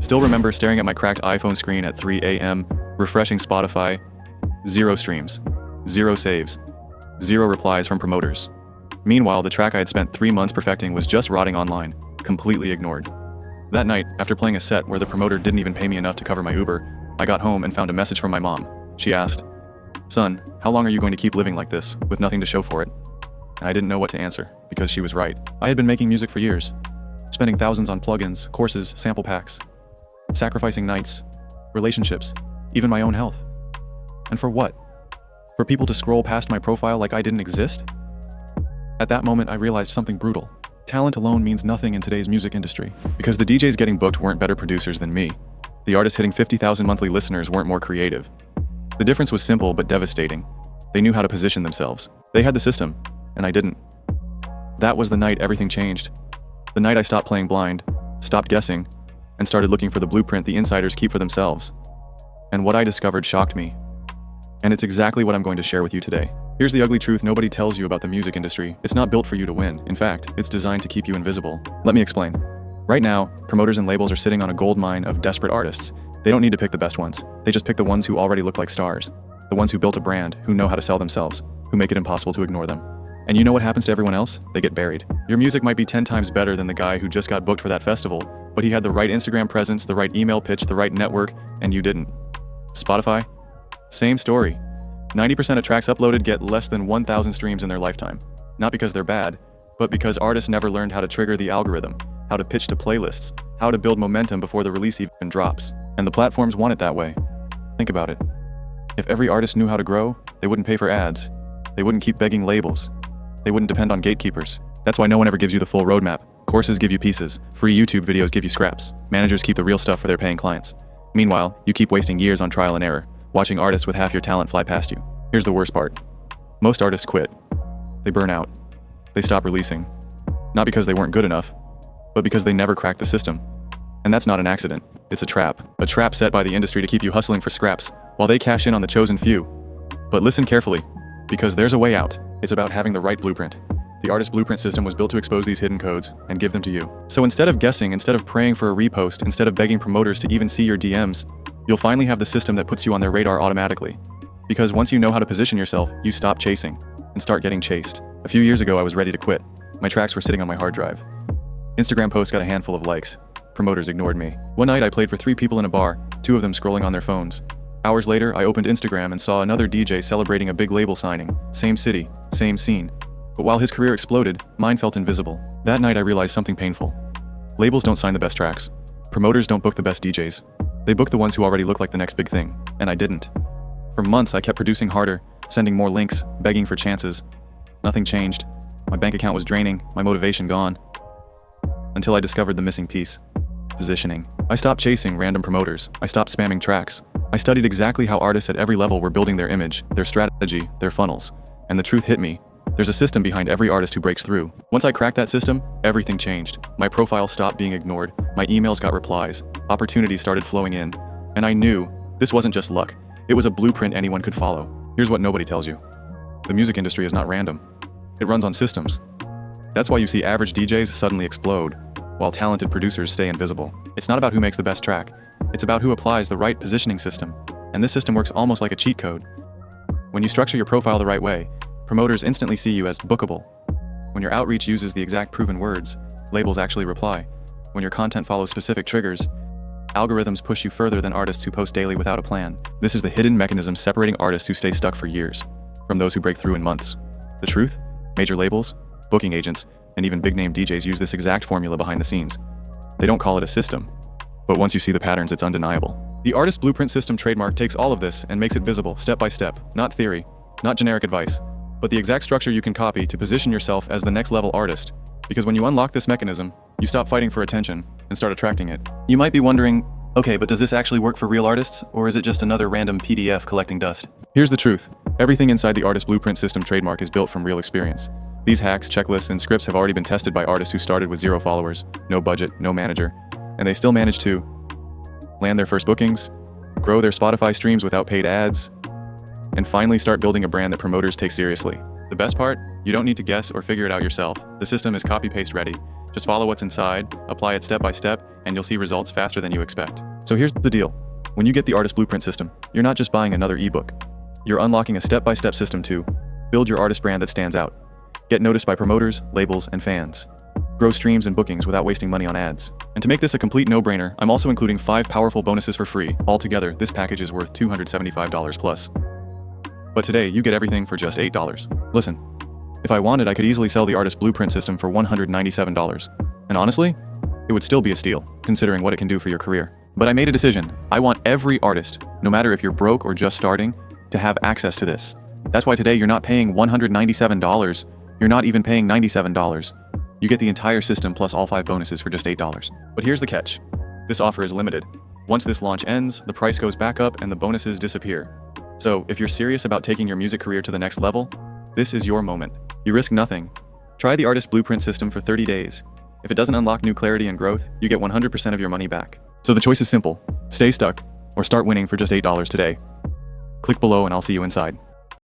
Still remember staring at my cracked iPhone screen at 3 a.m., refreshing Spotify. 0 streams. 0 saves. 0 replies from promoters. Meanwhile, the track I had spent 3 months perfecting was just rotting online, completely ignored. That night, after playing a set where the promoter didn't even pay me enough to cover my Uber, I got home and found a message from my mom. She asked, "Son, how long are you going to keep living like this, with nothing to show for it?" And I didn't know what to answer, because she was right. I had been making music for years, spending thousands on plugins, courses, sample packs, sacrificing nights, relationships, even my own health. And for what? For people to scroll past my profile like I didn't exist? At that moment, I realized something brutal. Talent alone means nothing in today's music industry, because the DJs getting booked weren't better producers than me. The artists hitting 50,000 monthly listeners weren't more creative. The difference was simple but devastating. They knew how to position themselves. They had the system, and I didn't. That was the night everything changed. The night I stopped playing blind, stopped guessing, and started looking for the blueprint the insiders keep for themselves. And what I discovered shocked me. And it's exactly what I'm going to share with you today. Here's the ugly truth nobody tells you about the music industry. It's not built for you to win. In fact, it's designed to keep you invisible. Let me explain. Right now, promoters and labels are sitting on a gold mine of desperate artists. They don't need to pick the best ones. They just pick the ones who already look like stars. The ones who built a brand, who know how to sell themselves, who make it impossible to ignore them. And you know what happens to everyone else? They get buried. Your music might be 10 times better than the guy who just got booked for that festival, but he had the right Instagram presence, the right email pitch, the right network, and you didn't. Spotify? Same story. 90% of tracks uploaded get less than 1,000 streams in their lifetime. Not because they're bad, but because artists never learned how to trigger the algorithm, how to pitch to playlists, how to build momentum before the release even drops. And the platforms want it that way. Think about it. If every artist knew how to grow, they wouldn't pay for ads. They wouldn't keep begging labels. They wouldn't depend on gatekeepers. That's why no one ever gives you the full roadmap. Courses give you pieces. Free YouTube videos give you scraps. Managers keep the real stuff for their paying clients. Meanwhile, you keep wasting years on trial and error, watching artists with half your talent fly past you. Here's the worst part. Most artists quit. They burn out. They stop releasing. Not because they weren't good enough, but because they never cracked the system. And that's not an accident. It's a trap. A trap set by the industry to keep you hustling for scraps, while they cash in on the chosen few. But listen carefully, because there's a way out. It's about having the right blueprint. The artist blueprint system was built to expose these hidden codes and give them to you. So instead of guessing, instead of praying for a repost, instead of begging promoters to even see your DMs, you'll finally have the system that puts you on their radar automatically. Because once you know how to position yourself, you stop chasing and start getting chased. A few years ago, I was ready to quit. My tracks were sitting on my hard drive. Instagram posts got a handful of likes. Promoters ignored me. One night, I played for 3 people in a bar, 2 of them scrolling on their phones. Hours later, I opened Instagram and saw another DJ celebrating a big label signing. Same city, same scene. But while his career exploded, mine felt invisible. That night, I realized something painful. Labels don't sign the best tracks. Promoters don't book the best DJs. They book the ones who already look like the next big thing. And I didn't. For months, I kept producing harder, sending more links, begging for chances. Nothing changed. My bank account was draining, my motivation gone. Until I discovered the missing piece. Positioning. I stopped chasing random promoters. I stopped spamming tracks. I studied exactly how artists at every level were building their image, their strategy, their funnels. And the truth hit me. There's a system behind every artist who breaks through. Once I cracked that system, everything changed. My profile stopped being ignored. My emails got replies. Opportunities started flowing in. And I knew this wasn't just luck. It was a blueprint anyone could follow. Here's what nobody tells you. The music industry is not random. It runs on systems. That's why you see average DJs suddenly explode, while talented producers stay invisible. It's not about who makes the best track. It's about who applies the right positioning system. And this system works almost like a cheat code. When you structure your profile the right way, promoters instantly see you as bookable. When your outreach uses the exact proven words, labels actually reply. When your content follows specific triggers, algorithms push you further than artists who post daily without a plan. This is the hidden mechanism separating artists who stay stuck for years from those who break through in months. The truth? Major labels, booking agents, and even big-name DJs use this exact formula behind the scenes. They don't call it a system, but once you see the patterns, it's undeniable. The Artist Blueprint System trademark takes all of this and makes it visible, step by step, not theory, not generic advice, but the exact structure you can copy to position yourself as the next level artist. Because when you unlock this mechanism, you stop fighting for attention and start attracting it. You might be wondering, okay, but does this actually work for real artists, or is it just another random PDF collecting dust? Here's the truth. Everything inside the Artist Blueprint System trademark is built from real experience. These hacks, checklists, and scripts have already been tested by artists who started with 0 followers, no budget, no manager, and they still managed to land their first bookings, grow their Spotify streams without paid ads, and finally start building a brand that promoters take seriously. The best part? You don't need to guess or figure it out yourself. The system is copy-paste ready. Just follow what's inside, apply it step by step, and you'll see results faster than you expect. So here's the deal. When you get the Artist Blueprint system, you're not just buying another ebook. You're unlocking a step-by-step system to build your artist brand that stands out, get noticed by promoters, labels, and fans, grow streams and bookings without wasting money on ads. And to make this a complete no-brainer, I'm also including 5 powerful bonuses for free. Altogether, this package is worth $275 plus. But today, you get everything for just $8. Listen, if I wanted, I could easily sell the Artist Blueprint system for $197. And honestly, it would still be a steal, considering what it can do for your career. But I made a decision. I want every artist, no matter if you're broke or just starting, to have access to this. That's why today you're not paying $197. You're not even paying $97. You get the entire system plus all 5 bonuses for just $8. But here's the catch. This offer is limited. Once this launch ends, the price goes back up and the bonuses disappear. So if you're serious about taking your music career to the next level, this is your moment. You risk nothing. Try the Artist Blueprint system for 30 days. If it doesn't unlock new clarity and growth, you get 100% of your money back. So the choice is simple. Stay stuck or start winning for just $8 today. Click below and I'll see you inside.